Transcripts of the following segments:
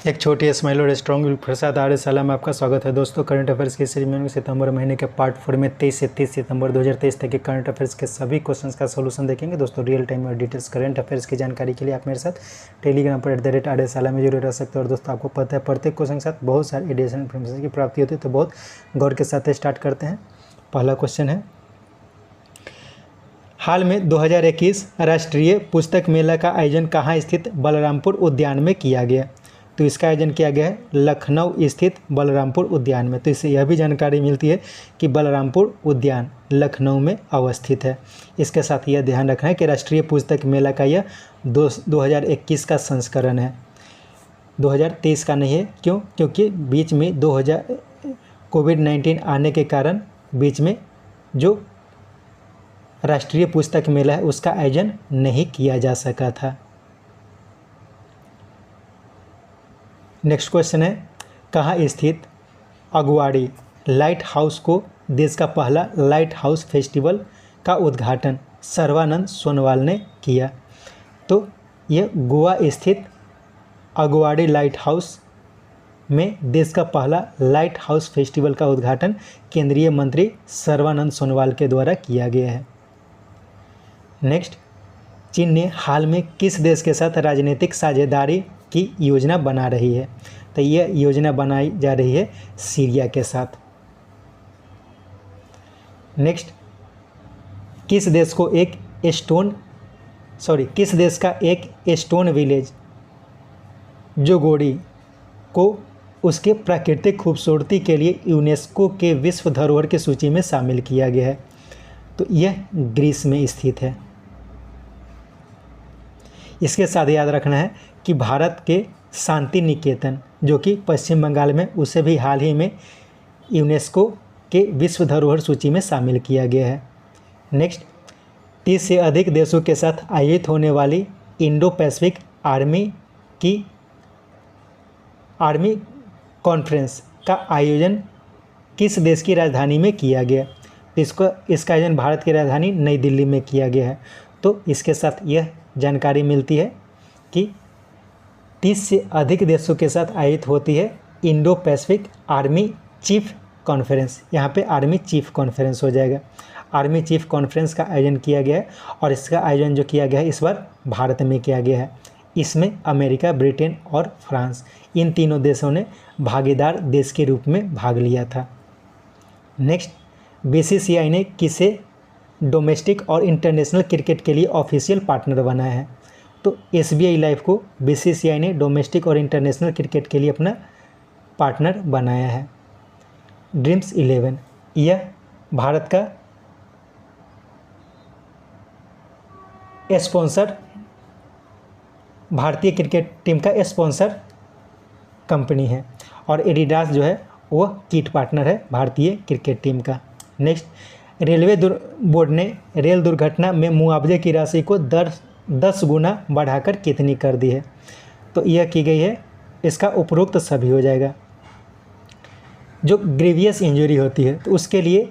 एक छोटी स्माइल और स्ट्रॉन्ग विल के साथ आर्यशाला में आपका स्वागत है। दोस्तों, करंट अफेयर्स की सीरीज में सितंबर महीने के पार्ट 4 में 23 से 30 सितंबर 2023 तक के करंट अफेयर्स के सभी क्वेश्चंस का सॉल्यूशन देखेंगे। दोस्तों, रियल टाइम और डिटेल्स करंट अफेयर्स की जानकारी के लिए आप मेरे साथ टेलीग्राम पर @आर्यशाला में जरूर रह सकते हैं। और दोस्तों, आपको पता है प्रत्येक क्वेश्चन के साथ बहुत सारी एडिशनल इन्फॉर्मेशन की प्राप्ति होती है, तो बहुत गौर के साथ स्टार्ट करते हैं। पहला क्वेश्चन है, हाल में 2021 राष्ट्रीय पुस्तक मेला का आयोजन कहाँ स्थित बलरामपुर उद्यान में किया गया? तो इसका आयोजन किया गया है लखनऊ स्थित बलरामपुर उद्यान में। तो इससे यह भी जानकारी मिलती है कि बलरामपुर उद्यान लखनऊ में अवस्थित है। इसके साथ यह ध्यान रखना है कि राष्ट्रीय पुस्तक मेला का यह 2021 का संस्करण है, 2023 का नहीं है। क्यों? क्योंकि बीच में कोविड-19 आने के कारण बीच में जो राष्ट्रीय पुस्तक मेला है उसका आयोजन नहीं किया जा सका था। नेक्स्ट क्वेश्चन है, कहाँ स्थित अगवाड़ी लाइट हाउस को देश का पहला लाइट हाउस फेस्टिवल का उद्घाटन सर्बानंद सोनोवाल ने किया? तो यह गोवा स्थित अगवाड़ी लाइट हाउस में देश का पहला लाइट हाउस फेस्टिवल का उद्घाटन केंद्रीय मंत्री सर्बानंद सोनोवाल के द्वारा किया गया है। नेक्स्ट, चीन ने हाल में किस देश के साथ राजनीतिक साझेदारी की योजना बना रही है? तो यह योजना बनाई जा रही है सीरिया के साथ। नेक्स्ट, किस देश का एक स्टोन विलेज जोगोड़ी को उसके प्राकृतिक खूबसूरती के लिए यूनेस्को के विश्व धरोहर की सूची में शामिल किया गया है? तो यह ग्रीस में स्थित है। इसके साथ याद रखना है कि भारत के शांति निकेतन जो कि पश्चिम बंगाल में, उसे भी हाल ही में यूनेस्को के विश्व धरोहर सूची में शामिल किया गया है। नेक्स्ट, 30 से अधिक देशों के साथ आयोजित होने वाली इंडो पैसिफिक आर्मी कॉन्फ्रेंस का आयोजन किस देश की राजधानी में किया गया? इसका आयोजन भारत की राजधानी नई दिल्ली में किया गया है। तो इसके साथ यह जानकारी मिलती है कि 30 से अधिक देशों के साथ आयोजित होती है Indo Pacific army chief conference. यहाँ पे आर्मी चीफ कॉन्फ्रेंस हो जाएगा। आर्मी चीफ कॉन्फ्रेंस का आयोजन किया गया है और इसका आयोजन जो किया गया है इस बार भारत में किया गया है। इसमें अमेरिका, ब्रिटेन और फ्रांस, इन तीनों देशों ने भागीदार देश के रूप में भाग लिया था। नेक्स्ट, BCCI ने किसे डोमेस्टिक और इंटरनेशनल क्रिकेट के लिए ऑफिशियल पार्टनर बनाया है? तो SBI लाइफ को BCCI ने डोमेस्टिक और इंटरनेशनल क्रिकेट के लिए अपना पार्टनर बनाया है। ड्रीम्स 11 यह भारत का स्पॉन्सर, भारतीय क्रिकेट टीम का स्पॉन्सर कंपनी है और एडिडास जो है वो किट पार्टनर है भारतीय क्रिकेट टीम का। नेक्स्ट, रेलवे बोर्ड ने रेल दुर्घटना में मुआवजे की राशि को 10 गुना बढ़ाकर कितनी कर दी है? तो यह की गई है, इसका उपरोक्त सभी हो जाएगा। जो ग्रीवियस इंजरी होती है तो उसके लिए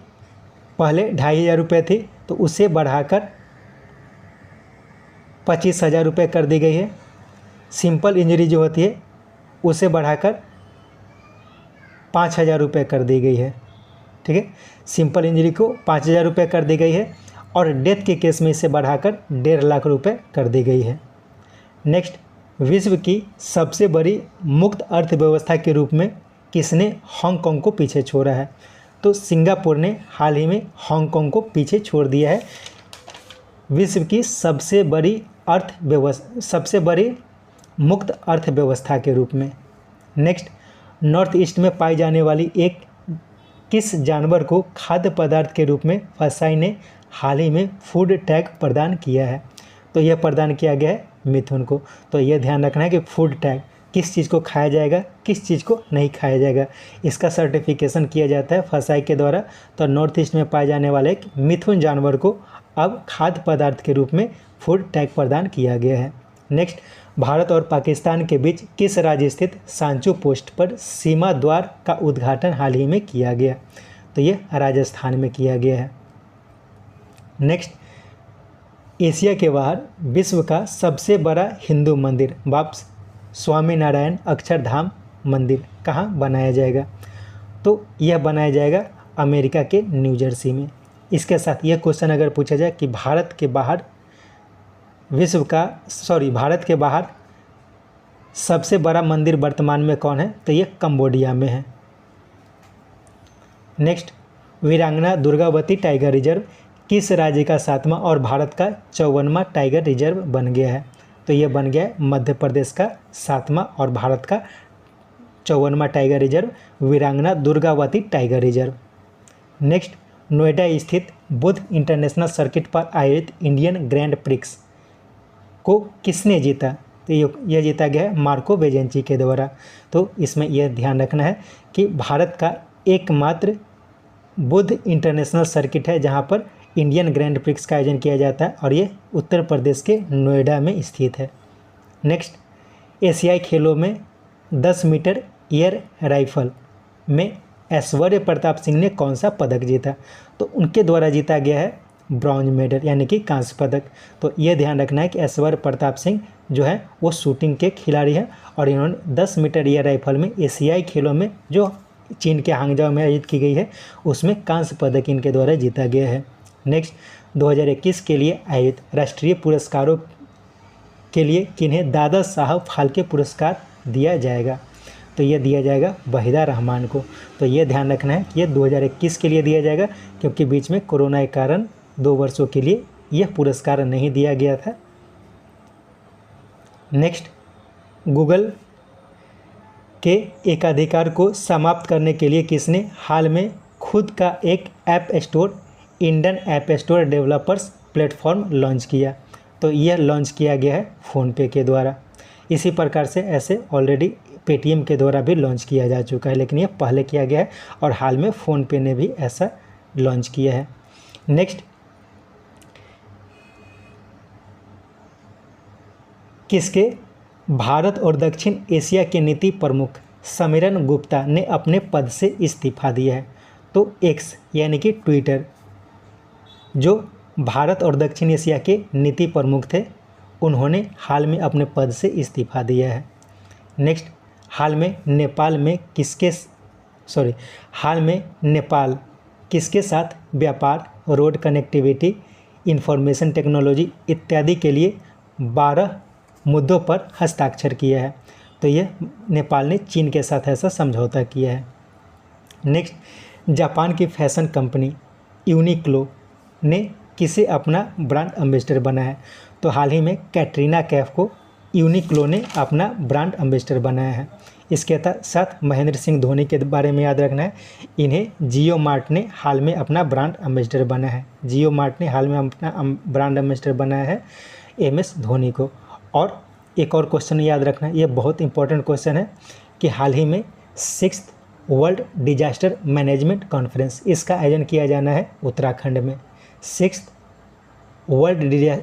पहले 2500 रुपये थी, तो उसे बढ़ाकर 25,000 रुपये कर दी गई है। सिंपल इंजरी जो होती है उसे बढ़ाकर 5,000 रुपये कर दी गई है। ठीक है, सिंपल इंजरी को 5,000 रुपये कर दी गई है और डेथ के केस में इसे बढ़ाकर 1.5 लाख रुपये कर दी गई है। नेक्स्ट, विश्व की सबसे बड़ी मुक्त अर्थव्यवस्था के रूप में किसने हांगकांग को पीछे छोड़ा है? तो सिंगापुर ने हाल ही में हांगकांग को पीछे छोड़ दिया है विश्व की सबसे बड़ी मुक्त अर्थव्यवस्था के रूप में। नेक्स्ट, नॉर्थ ईस्ट में पाई जाने वाली एक किस जानवर को खाद्य पदार्थ के रूप में फसाई ने हाल ही में फूड टैग प्रदान किया है? तो यह प्रदान किया गया है मिथुन को। तो यह ध्यान रखना है कि फूड टैग किस चीज़ को खाया जाएगा, किस चीज़ को नहीं खाया जाएगा, इसका सर्टिफिकेशन किया जाता है फसाई के द्वारा। तो नॉर्थ ईस्ट में पाए जाने वाले एक मिथुन जानवर को अब खाद्य पदार्थ के रूप में फूड टैग प्रदान किया गया है। नेक्स्ट, भारत और पाकिस्तान के बीच किस राज्य स्थित सांचो पोस्ट पर सीमा द्वार का उद्घाटन हाल ही में किया गया? तो ये राजस्थान में किया गया है। नेक्स्ट, एशिया के बाहर विश्व का सबसे बड़ा हिंदू मंदिर, वापस स्वामीनारायण अक्षरधाम मंदिर कहाँ बनाया जाएगा? तो यह बनाया जाएगा अमेरिका के न्यू जर्सी में। इसके साथ यह क्वेश्चन अगर पूछा जाए कि भारत के बाहर सबसे बड़ा मंदिर वर्तमान में कौन है? तो ये कंबोडिया में है। नेक्स्ट, वीरांगना दुर्गावती टाइगर रिजर्व किस राज्य का 7वां और भारत का 54वां टाइगर रिजर्व बन गया है? तो ये बन गया है मध्य प्रदेश का 7वां और भारत का 54वां टाइगर रिजर्व वीरांगना Durgavati tiger reserve. Next, Noida स्थित बुद्ध इंटरनेशनल सर्किट पर आयोजित इंडियन ग्रैंड प्रिक्स को किसने जीता? तो यह जीता गया है मार्को बेजेंची के द्वारा। तो इसमें यह ध्यान रखना है कि भारत का एकमात्र बुद्ध इंटरनेशनल सर्किट है जहां पर इंडियन ग्रैंड प्रिक्स का आयोजन किया जाता है और ये उत्तर प्रदेश के नोएडा में स्थित है। नेक्स्ट, एशियाई खेलों में 10 मीटर एयर राइफल में ऐश्वर्य प्रताप सिंह ने कौन सा पदक जीता? तो उनके द्वारा जीता गया है ब्रॉन्ज मेडल यानी कि कांस्य पदक। तो ये ध्यान रखना है कि ऐश्वर्य प्रताप सिंह जो है वो शूटिंग के खिलाड़ी हैं और इन्होंने 10 मीटर एयर राइफल में एशियाई खेलों में जो चीन के हांगजाओ में आयोजित की गई है उसमें कांस्य पदक इनके द्वारा जीता गया है। नेक्स्ट, 2021 के लिए आयोजित राष्ट्रीय पुरस्कारों के लिए किन्हें दादा साहब फाल्के पुरस्कार दिया जाएगा? तो ये दिया जाएगा वहीदा रहमान को। तो ये ध्यान रखना है कि ये 2021 के लिए दिया जाएगा क्योंकि बीच में कोरोना के कारण 2 वर्षों के लिए यह पुरस्कार नहीं दिया गया था। नेक्स्ट, गूगल के एकाधिकार को समाप्त करने के लिए किसने हाल में खुद का एक app store Indian app store developers platform launch किया? तो यह लॉन्च किया गया है फ़ोनपे के द्वारा। इसी प्रकार से ऐसे ऑलरेडी पेटीएम के द्वारा भी लॉन्च किया जा चुका है, लेकिन यह पहले किया गया है और हाल में फ़ोनपे ने भी ऐसा लॉन्च किया है। नेक्स्ट, किसके भारत और दक्षिण एशिया के नीति प्रमुख समीरन गुप्ता ने अपने पद से इस्तीफा दिया है? तो एक्स यानी कि ट्विटर जो भारत और दक्षिण एशिया के नीति प्रमुख थे उन्होंने हाल में अपने पद से इस्तीफा दिया है। नेक्स्ट, हाल में नेपाल किसके साथ व्यापार, रोड कनेक्टिविटी, इंफॉर्मेशन टेक्नोलॉजी इत्यादि के लिए 12 मुद्दों पर हस्ताक्षर किया है? तो यह नेपाल ने चीन के साथ ऐसा समझौता किया है। नेक्स्ट, जापान की फैशन कंपनी यूनिक्लो ने किसे अपना ब्रांड एम्बेसडर बनाया है? तो हाल ही में कैटरीना कैफ को यूनिक्लो ने अपना ब्रांड एम्बेसडर बनाया है। इसके साथ महेंद्र सिंह धोनी के बारे में याद रखना है, इन्हें जियो मार्ट ने हाल में अपना ब्रांड एम्बेसडर बनाया है। जियो मार्ट ने हाल में अपना ब्रांड एम्बेसडर बनाया है MS धोनी को। और एक और क्वेश्चन याद रखना है, ये बहुत इंपॉर्टेंट क्वेश्चन है कि हाल ही में 6th world disaster management conference इसका आयोजन किया जाना है उत्तराखंड में। 6th world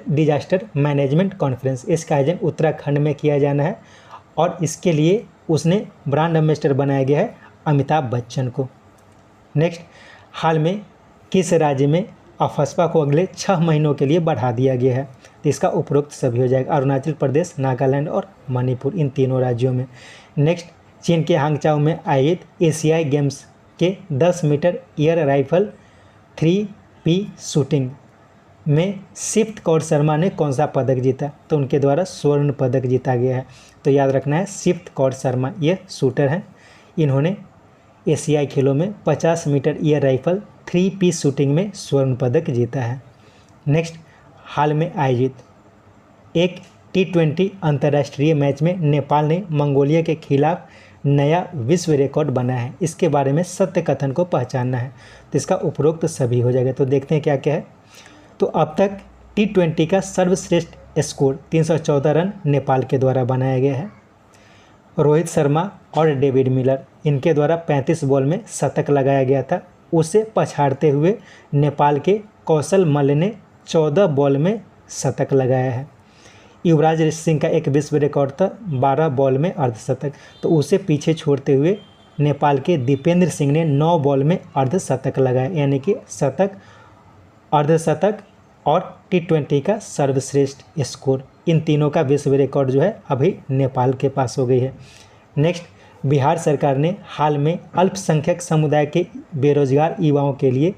disaster management conference इसका आयोजन उत्तराखंड में किया जाना है और इसके लिए उसने ब्रांड एम्बेसडर बनाया गया है अमिताभ बच्चन को। नेक्स्ट, हाल में किस राज्य में अफस्पा को अगले 6 महीनों के लिए बढ़ा दिया गया है? तो इसका उपरोक्त सभी हो जाएगा, अरुणाचल प्रदेश, नागालैंड और मणिपुर, इन तीनों राज्यों में। नेक्स्ट, चीन के हांगचाओ में आयोजित एशियाई गेम्स के 10 metre air rifle 3P shooting में सिफ्त कौर शर्मा ने कौन सा पदक जीता? तो उनके द्वारा स्वर्ण पदक जीता गया है। तो याद रखना है सिफ्त कौर शर्मा ये शूटर हैं, इन्होंने एशियाई खेलों में 50 metre air rifle 3P shooting में स्वर्ण पदक जीता है। नेक्स्ट, हाल में आयोजित एक T20 अंतर्राष्ट्रीय मैच में नेपाल ने मंगोलिया के खिलाफ नया विश्व रिकॉर्ड बनाया है। इसके बारे में सत्य कथन को पहचानना है। तो इसका उपरोक्त सभी हो जाएगा। तो देखते हैं क्या क्या है। तो अब तक T20 का सर्वश्रेष्ठ स्कोर 314 रन नेपाल के द्वारा बनाया गया है। रोहित शर्मा और डेविड मिलर इनके द्वारा 35 बॉल में शतक लगाया गया था। उसे पछाड़ते हुए नेपाल के कौशल मल्ल ने 14 बॉल में शतक लगाया है। युवराज सिंह का एक विश्व रिकॉर्ड था 12 बॉल में अर्धशतक, तो उसे पीछे छोड़ते हुए नेपाल के दीपेंद्र सिंह ने 9 बॉल में अर्धशतक लगाया, यानी कि शतक, अर्धशतक और T20 का सर्वश्रेष्ठ स्कोर इन तीनों का विश्व रिकॉर्ड जो है अभी नेपाल के पास हो गई है। नेक्स्ट, बिहार सरकार ने हाल में अल्पसंख्यक समुदाय के बेरोजगार युवाओं के लिए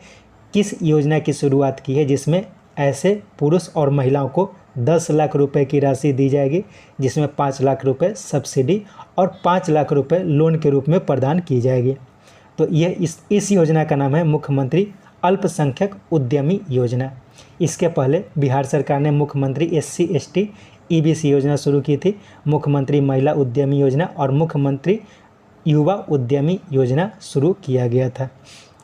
किस योजना की शुरुआत की है, जिसमें ऐसे पुरुष और महिलाओं को 10 लाख रुपए की राशि दी जाएगी, जिसमें 5 लाख रुपए सब्सिडी और 5 लाख रुपए लोन के रूप में प्रदान की जाएगी। तो यह इस योजना का नाम है मुख्यमंत्री अल्पसंख्यक उद्यमी योजना। इसके पहले बिहार सरकार ने मुख्यमंत्री SC ST EBC योजना शुरू की थी, मुख्यमंत्री महिला उद्यमी योजना और मुख्यमंत्री युवा उद्यमी योजना शुरू किया गया था।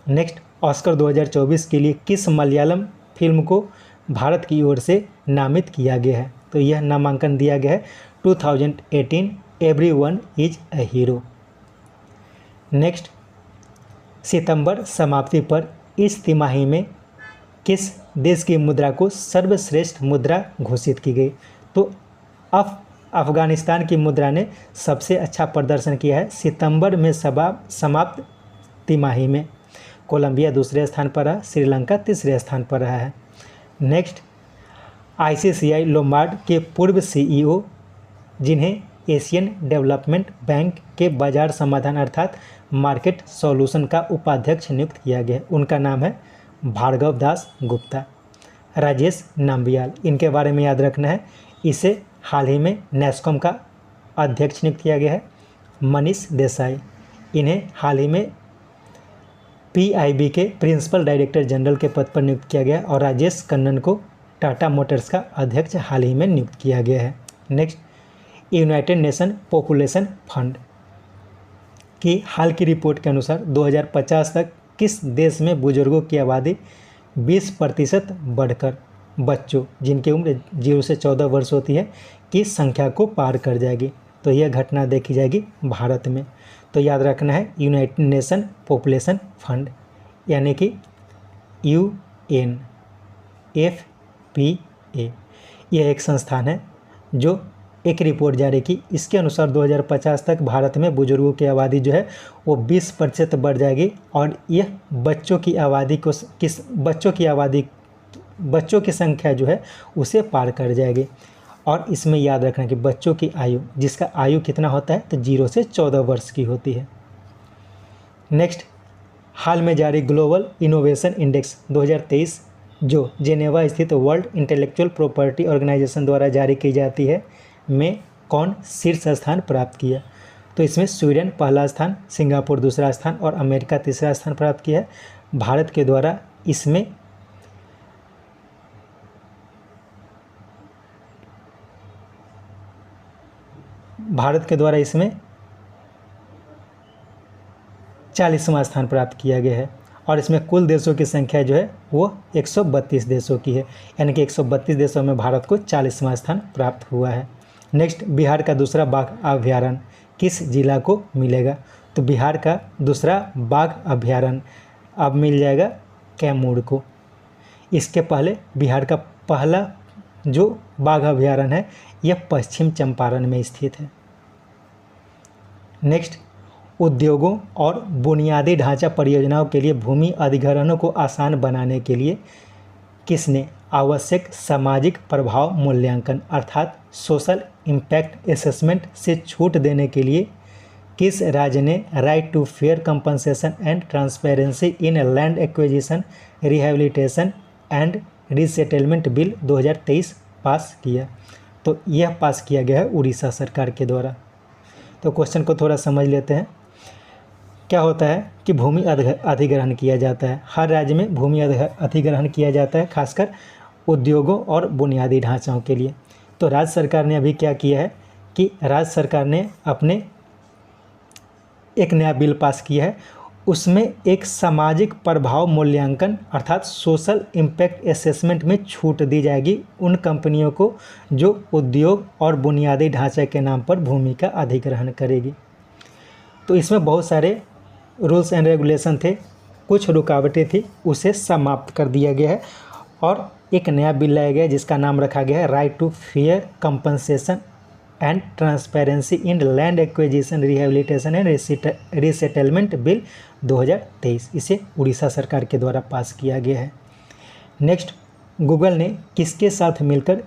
नेक्स्ट, ऑस्कर 2024 के लिए किस मलयालम फिल्म को भारत की ओर से नामित किया गया है? तो यह नामांकन दिया गया है 2018 everyone is a hero. Next, सितंबर समाप्ति पर इस तिमाही में किस देश की मुद्रा को सर्वश्रेष्ठ मुद्रा घोषित की गई? तो अफगानिस्तान की मुद्रा ने सबसे अच्छा प्रदर्शन किया है सितंबर में समाप्त तिमाही में। कोलंबिया दूसरे स्थान पर रहा, श्रीलंका तीसरे स्थान पर रहा है। नेक्स्ट, ICICI लोम्बार्ड के पूर्व CEO जिन्हें एशियन डेवलपमेंट बैंक के बाजार समाधान अर्थात मार्केट सॉल्यूशन का उपाध्यक्ष नियुक्त किया गया है, उनका नाम है भार्गव दास गुप्ता। राजेश नाम्बियाल, इनके बारे में याद रखना है, इसे हाल ही में नेस्कॉम का अध्यक्ष नियुक्त किया गया है। मनीष देसाई, इन्हें हाल ही में PIB के प्रिंसिपल डायरेक्टर जनरल के पद पर नियुक्त किया गया और राजेश कन्नन को टाटा मोटर्स का अध्यक्ष हाल ही में नियुक्त किया गया है। Next, United nation population fund की हाल की रिपोर्ट के अनुसार 2050 तक किस देश में बुजुर्गों की आबादी 20% बढ़कर बच्चों जिनकी उम्र 0 से 14 वर्ष होती है की संख्या को पार कर जाएगी? तो यह घटना देखी जाएगी भारत में। तो याद रखना है यूनाइटेड नेशन पॉपुलेशन फंड यानी कि UNFPA, यह एक संस्थान है जो एक रिपोर्ट जारी की। इसके अनुसार 2050 तक भारत में बुजुर्गों की आबादी जो है वो 20% बढ़ जाएगी और यह बच्चों की संख्या जो है उसे पार कर जाएगी। और इसमें याद रखना कि बच्चों की आयु, जिसका आयु कितना होता है तो 0 से 14 वर्ष की होती है। नेक्स्ट, हाल में जारी ग्लोबल इनोवेशन इंडेक्स 2023 जो जेनेवा स्थित वर्ल्ड इंटेलेक्चुअल प्रॉपर्टी ऑर्गेनाइजेशन द्वारा जारी की जाती है में कौन शीर्ष स्थान प्राप्त किया? तो इसमें स्वीडन पहला स्थान, सिंगापुर दूसरा स्थान और अमेरिका तीसरा स्थान प्राप्त किया है। भारत के द्वारा इसमें भारत के द्वारा इसमें 40वां स्थान प्राप्त किया गया है और इसमें कुल देशों की संख्या जो है वो 132 देशों की है, यानी कि 132 देशों में भारत को 40वां स्थान प्राप्त हुआ है। नेक्स्ट, बिहार का दूसरा बाघ अभयारण्य किस जिला को मिलेगा? तो बिहार का दूसरा बाघ अभयारण्य अब मिल जाएगा कैमूर को। इसके पहले बिहार का पहला जो बाघ अभयारण्य है यह पश्चिम चंपारण में स्थित है। नेक्स्ट, उद्योगों और बुनियादी ढांचा परियोजनाओं के लिए भूमि अधिग्रहणों को आसान बनाने के लिए किसने आवश्यक सामाजिक प्रभाव मूल्यांकन अर्थात सोशल इम्पैक्ट असेसमेंट से छूट देने के लिए किस राज्य ने right to fair compensation and transparency in land acquisition rehabilitation and resettlement bill 2023 pass किया? तो यह पास किया गया है उड़ीसा सरकार के द्वारा। तो क्वेश्चन को थोड़ा समझ लेते हैं। क्या होता है कि भूमि अधिग्रहण किया जाता है, हर राज्य में भूमि अधिग्रहण किया जाता है, खासकर उद्योगों और बुनियादी ढांचाओं के लिए। तो राज्य सरकार ने अभी क्या किया है कि राज्य सरकार ने अपने एक नया बिल पास किया है, उसमें एक सामाजिक प्रभाव मूल्यांकन अर्थात सोशल इम्पैक्ट असेसमेंट में छूट दी जाएगी उन कंपनियों को जो उद्योग और बुनियादी ढांचे के नाम पर भूमि का अधिग्रहण करेगी। तो इसमें बहुत सारे रूल्स एंड रेगुलेशन थे, कुछ रुकावटें थी, उसे समाप्त कर दिया गया है और एक नया बिल लाया गया है जिसका नाम रखा गया है right to fair compensation and transparency in land acquisition rehabilitation and resettlement bill 2023। इसे उड़ीसा सरकार के द्वारा पास किया गया है। नेक्स्ट, गूगल ने किसके साथ मिलकर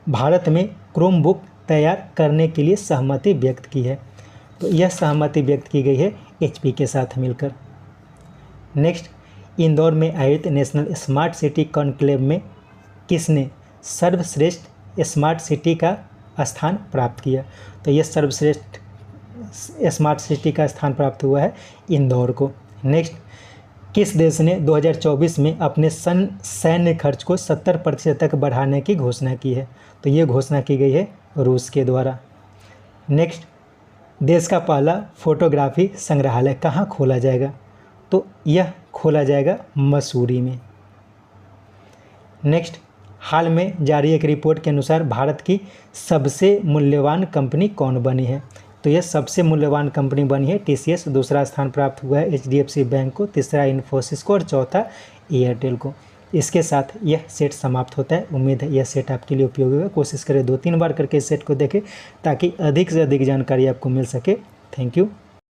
भारत में क्रोमबुक तैयार करने के लिए सहमति व्यक्त की है। तो यह सहमति व्यक्त की गई है HP के साथ मिलकर। नेक्स्ट, इंदौर में आयोजित नेशनल स्मार्ट सिटी कॉन्क्लेव में किसने सर्वश्रेष्ठ स्मार्ट सिटी का स्थान प्राप्त किया? तो यह सर्वश्रेष्ठ स्मार्ट सिटी का स्थान प्राप्त हुआ है इंदौर को। नेक्स्ट, किस देश ने 2024 में अपने सैन्य खर्च को 70% तक बढ़ाने की घोषणा की है? तो ये घोषणा की गई है रूस के द्वारा। नेक्स्ट, देश का पहला फोटोग्राफी संग्रहालय कहाँ खोला जाएगा? तो यह खोला जाएगा मसूरी में। नेक्स्ट, हाल में जारी एक रिपोर्ट के अनुसार भारत की सबसे मूल्यवान कंपनी कौन बनी है? तो यह सबसे मूल्यवान कंपनी बनी है TCS, दूसरा स्थान प्राप्त हुआ है HDFC बैंक को, तीसरा इन्फोसिस को और चौथा एयरटेल को। इसके साथ यह सेट समाप्त होता है। उम्मीद है यह सेट आपके लिए उपयोगी होगा। कोशिश करें 2-3 बार करके इस सेट को देखें ताकि अधिक से अधिक जानकारी आपको मिल सके। Thank you.